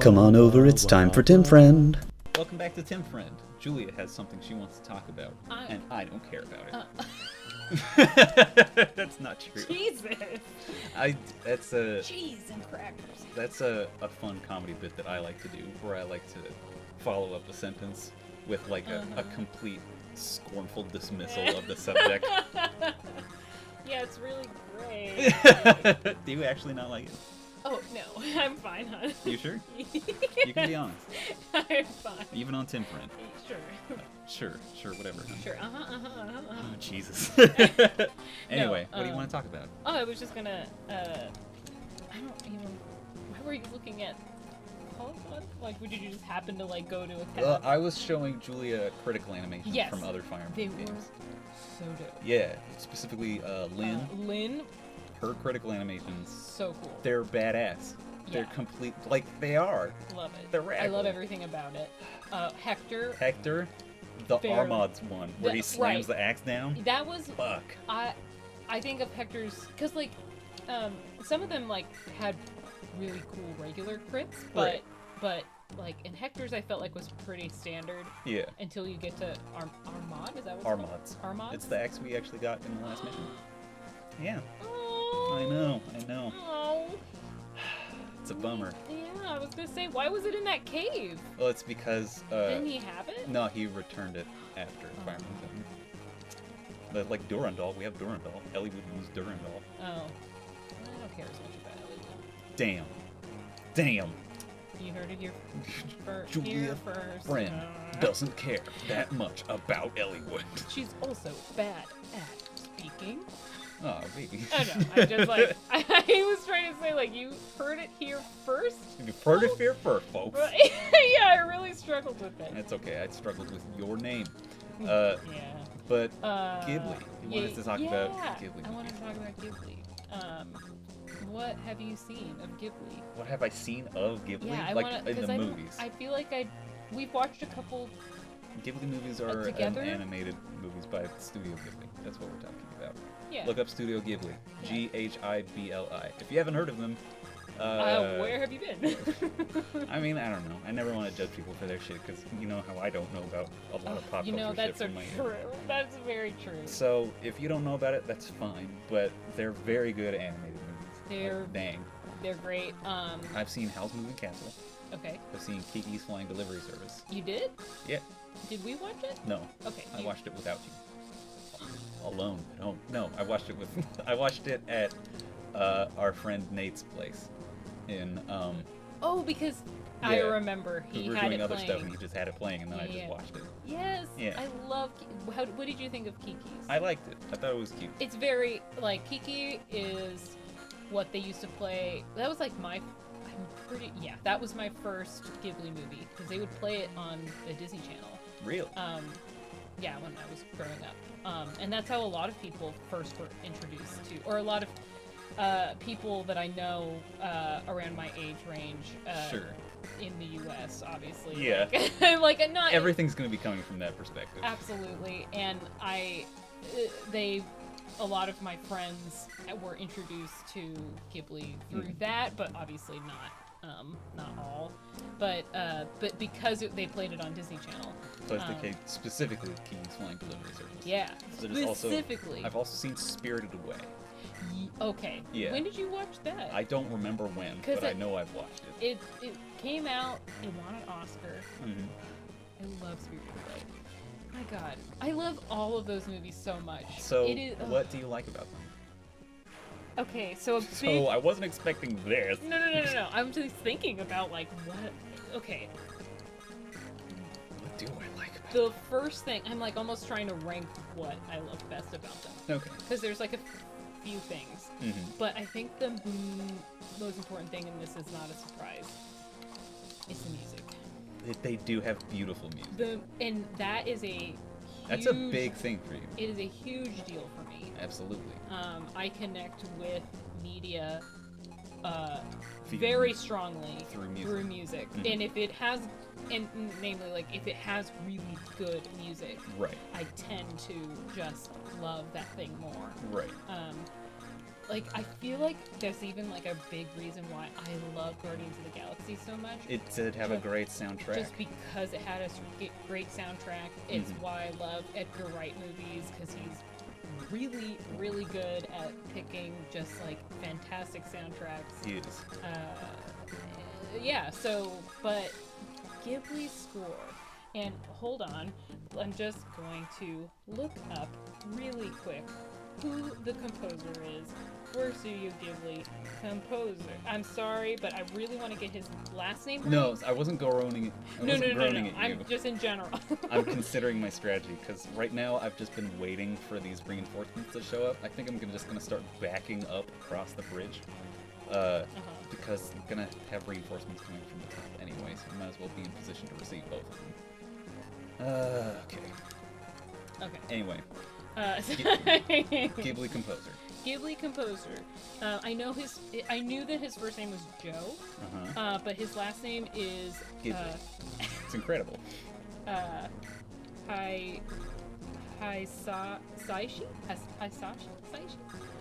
Come on over, it's time for Tim Friend. Welcome back to Tim Friend. Julia has something she wants to talk about, and I don't care about it. That's not true. Jesus! That's a Cheese and crackers. That's a fun comedy bit that I like to do, where I like to follow up a sentence with like a complete scornful dismissal of the subject. Yeah, it's really great. Do you actually not like it? Oh, no, I'm fine, hon. You sure? You can be honest. I'm fine. Even on Tim Friend. Sure. Sure, whatever. Huh? Sure, Oh, Jesus. Anyway, what do you want to talk about? Oh, I was just gonna, I don't even, why were you looking at Hollywood? Like, did you just happen to, like, go to a cat? I was showing Julia critical animations from other Fire Emblem games. games. They were so dope. Yeah, specifically Lynn. Lynn? Her critical animations. So cool. They're badass. Yeah. They're complete, like, they are. Love it. They're radical. I love everything about it. Hector, the Armods one, where he slams the axe down. That was... Fuck. I think of Hector's... Because, like, some of them, like, had really cool regular crits, but like, in Hector's I felt like was pretty standard. Yeah. Until you get to Armad, is that what it's called? Armods? It's the axe we actually got in the last mission. Yeah. Oh. I know. Oh. It's a bummer. Yeah, I was gonna say, why was it in that cave? Well, it's because... Didn't he have it? No, he returned it after Fire Emblem 7. But, like, Durandal, we have Durandal. Ellie would use Durandal. Oh. I don't care as much about Ellie. Damn. You heard it here Julia first. Friend doesn't care that much about Elliewood. She's also bad at speaking. Oh, baby. I know. I'm just like, I was trying to say, like, you heard it here first? You heard it here first, folks. Yeah, I really struggled with it. It's okay. I struggled with your name. Yeah. But Ghibli. You wanted to talk about Ghibli. I want to talk about Ghibli. What have you seen of Ghibli? What have I seen of Ghibli? Yeah, in the movies. I feel like we've watched a couple. Ghibli movies are animated movies by Studio Ghibli. That's what we're talking about. Yeah. Look up Studio Ghibli. Ghibli. If you haven't heard of them, where have you been? I mean, I don't know. I never want to judge people for their shit because you know how I don't know about a lot of pop culture that's shit from my true. That's very true. So if you don't know about it, that's fine. But they're very good animated movies. They're great. I've seen Howl's Moving Castle. Okay. I've seen Kiki's Flying Delivery Service. You did? Yeah. Did we watch it? No. Okay. I watched it without you. Alone at home. No, I watched it with. I watched it at our friend Nate's place. Because I remember he were had doing it other playing. stuff and he just had it playing and then I just watched it. Yes. Yeah. I love. What did you think of Kiki's? I liked it. I thought it was cute. It's very like Kiki is what they used to play. That was like that was my first Ghibli movie because they would play it on the Disney Channel. Really? Yeah, when I was growing up. And that's how a lot of people first were introduced to, or a lot of people that I know around my age range. Sure. In the U.S., obviously. Yeah. Like not everything's going to be coming from that perspective. Absolutely, and a lot of my friends were introduced to Ghibli through that, but obviously not all. But because they played it on Disney Channel. So it's the case specifically with Kiki's Flying Delivery Service. Yeah, so specifically. I've also seen Spirited Away. Okay. Yeah. When did you watch that? I don't remember when, but I know I've watched it. It came out. It won an Oscar. Mm-hmm. I love Spirited Away. My God, I love all of those movies so much. So, what do you like about them? Okay, so I wasn't expecting this. No. I'm just thinking about like what. Okay. What do I like about the first thing? I'm like almost trying to rank what I love best about them. Okay. Because there's like a few things, but I think the most important thing, and this is not a surprise, is the music. They do have beautiful music. And that is that's a big thing for you. It is a huge deal for me. Absolutely. I connect with media very strongly through music. Mm-hmm. And if it has, namely, like, if it has really good music, right, I tend to just love that thing more. Right. like, I feel like there's even, like, a big reason why I love Guardians of the Galaxy so much. It did have a great soundtrack. Just because it had a great soundtrack. It's why I love Edgar Wright movies, because he's really, really good at picking just, like, fantastic soundtracks. He is. Yeah, so, but Ghibli score. And hold on, I'm just going to look up really quick who the composer is for Studio Ghibli. Composer. I'm sorry, but I really want to get his last name right. No, I wasn't groaning. No. At you. I'm just in general. I'm considering my strategy, because right now I've just been waiting for these reinforcements to show up. I think I'm just going to start backing up across the bridge. Because I'm going to have reinforcements coming from the top anyway, so I might as well be in position to receive both of them. Okay. Anyway. Ghibli composer. Ghibli composer. I knew that his first name was Joe, but his last name is... Ghibli. It's incredible. Hisaishi?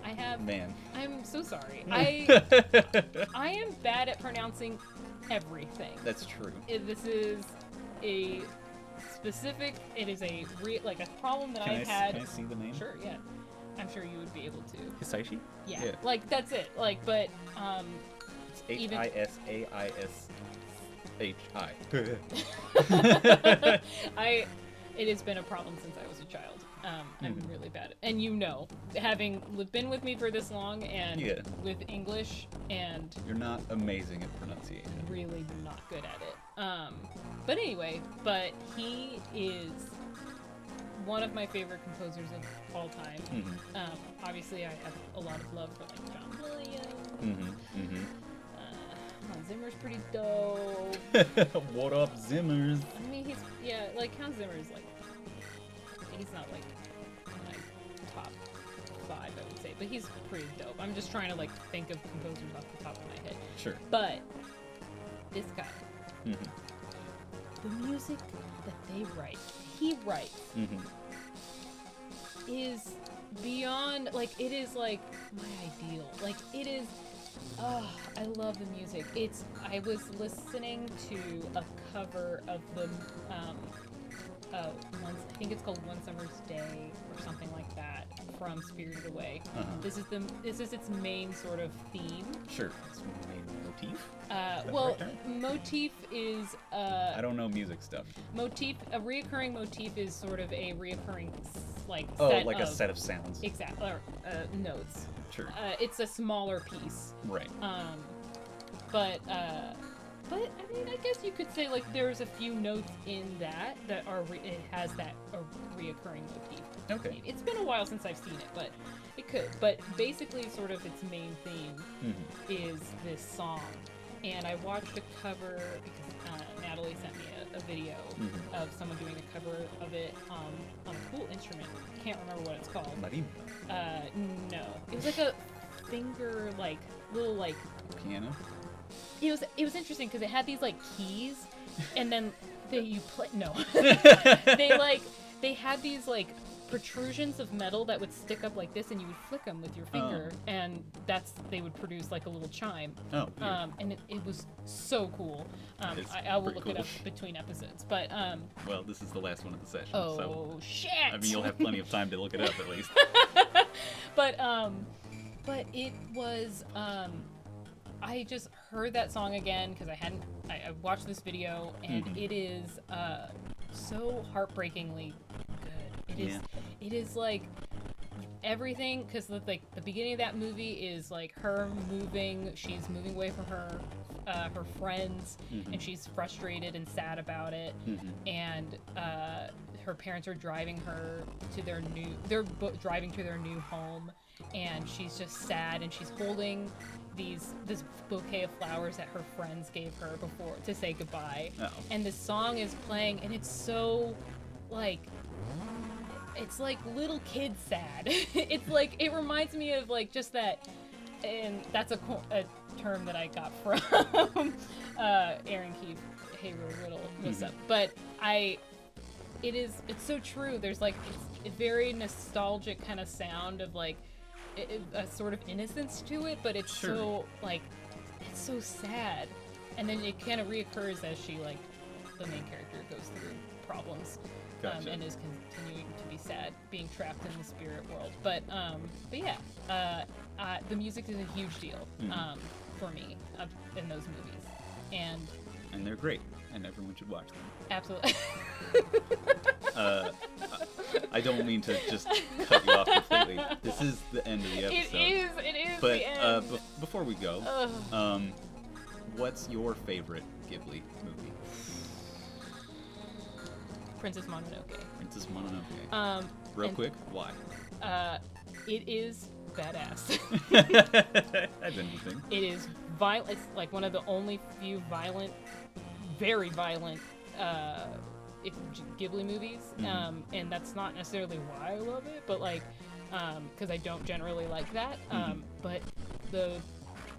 I have... Man. I'm so sorry. I am bad at pronouncing everything. That's true. This is a specific... It is a problem that I've had... Can I see the name? Sure, yeah. I'm sure you would be able to. Hisaishi? Yeah. Like, that's it. Like, but, It's Hisaishi. It has been a problem since I was a child. I'm really bad at, and having been with me for this long and with English, and you're not amazing at pronunciation. Really not good at it. But anyway, he is one of my favorite composers of all time. Obviously, I have a lot of love for like John Williams. Hans Zimmer's pretty dope. What up, Zimmers? I mean, Hans Zimmer's like, he's not like my top 5, I would say, but he's pretty dope. I'm just trying to like think of composers off the top of my head. Sure. But this guy, the music that he writes, is beyond, like, it is like my ideal. Like, it is. I love the music. I was listening to a cover of the, I think it's called One Summer's Day or something like that, from Spirited Away. This is its main sort of theme. Sure. Its main motif? Motif is, I don't know music stuff. A reoccurring motif is sort of a reoccurring, a set of sounds. Exactly, or notes. Sure. It's a smaller piece. Right. But I mean, I guess you could say like there's a few notes in that are it has that a reoccurring motif. Okay. It's been a while since I've seen it, but it could. But basically, sort of its main theme is this song. And I watched a cover because Natalie sent me a video of someone doing a cover of it on a cool instrument. Can't remember what it's called. Marimba? No. It was like a finger, like, little, like... Piano? It was interesting because it had these, like, keys, and then you play... No. They had these, like, protrusions of metal that would stick up like this, and you would flick them with your finger, and they would produce like a little chime. And it was so cool. I will look it up between episodes, but well, this is the last one of the session. Oh, shit! I mean, you'll have plenty of time to look it up at least. But it was I just heard that song again because I watched this video, and it is so heartbreakingly good. It is like everything, because like the beginning of that movie is like her she's moving away from her friends, and she's frustrated and sad about it, and her parents are driving her to they're driving to their new home, and she's just sad, and she's holding this bouquet of flowers that her friends gave her before to say goodbye. And this song is playing, and it's so like, it's like little kid sad. It's like, it reminds me of like just that, and that's a term that I got from Aaron Keith Hayrow Riddle. But it's so true. There's like, it's a very nostalgic kind of sound of like a sort of innocence to it, but it's so like it's so sad, and then it kind of reoccurs as she like the main character goes through problems. And is continuing to be sad, being trapped in the spirit world. But yeah, the music is a huge deal for me in those movies, and they're great, and everyone should watch them. Absolutely. I don't mean to just cut you off completely. This is the end of the episode. It is. But the end. Before we go, what's your favorite Ghibli movie? Princess Mononoke. Princess Mononoke. Real quick, why? It is badass. That's interesting. It is violent. It's like one of the only few very violent Ghibli movies. And that's not necessarily why I love it, but like, because I don't generally like that. But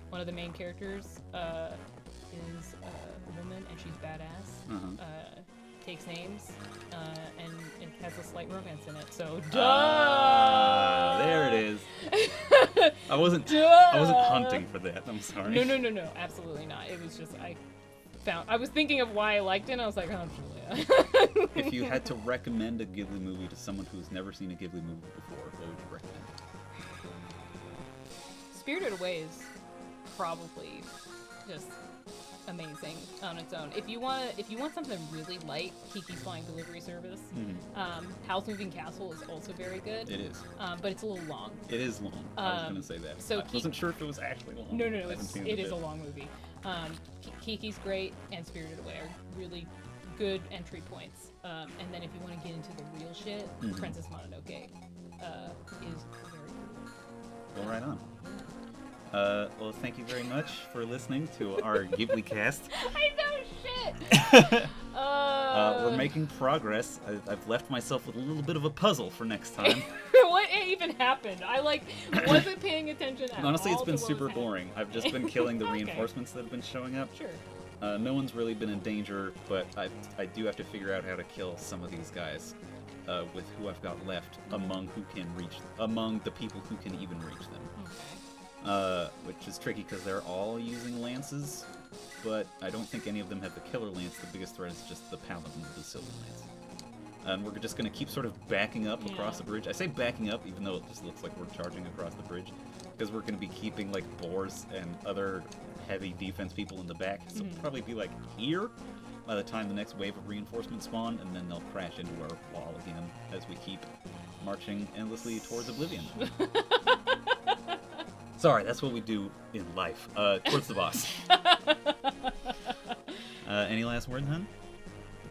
one of the main characters is a woman, and she's badass. Takes names, and it has a slight romance in it. So, there it is. I wasn't hunting for that. I'm sorry. No, absolutely not. It was just I was thinking of why I liked it, and I was like, oh, Julia. If you had to recommend a Ghibli movie to someone who's never seen a Ghibli movie before, what would you recommend? Spirited Away is probably just amazing on its own. If you want something really light, Kiki's Flying Delivery Service. Howl's Moving Castle is also very good. It is. But it's a little long. It is long. I was going to say that. So I wasn't sure if it was actually long. No, it is a long movie. Kiki's great, and Spirited Away are really good entry points. And then if you want to get into the real shit, Princess Mononoke is very cool. Well, right on. Well, thank you very much for listening to our Ghibli cast. I know shit! We're making progress. I've left myself with a little bit of a puzzle for next time. What even happened? I wasn't paying attention at all. Honestly, it's been super boring. I've just been killing the reinforcements that have been showing up. Sure. No one's really been in danger, but I do have to figure out how to kill some of these guys with who I've got left among the people who can even reach them. Okay. Which is tricky because they're all using lances, but I don't think any of them have the killer lance. The biggest threat is just the paladin with the silver lance. And we're just going to keep sort of backing up across the bridge. I say backing up, even though it just looks like we're charging across the bridge, because we're going to be keeping like boars and other heavy defense people in the back. So it'll probably be like here by the time the next wave of reinforcements spawn, and then they'll crash into our wall again as we keep marching endlessly towards oblivion. Sorry, that's what we do in life. Towards the boss. Any last words, hun?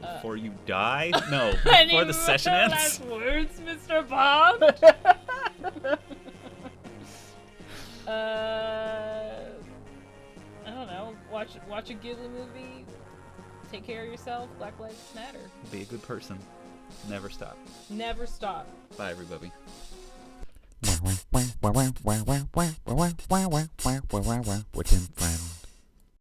Before you die? No, before the session ends? Last words, Mr. Bob? I don't know. Watch a Ghibli movie. Take care of yourself. Black Lives Matter. Be a good person. Never stop. Never stop. Bye, everybody. What's in front?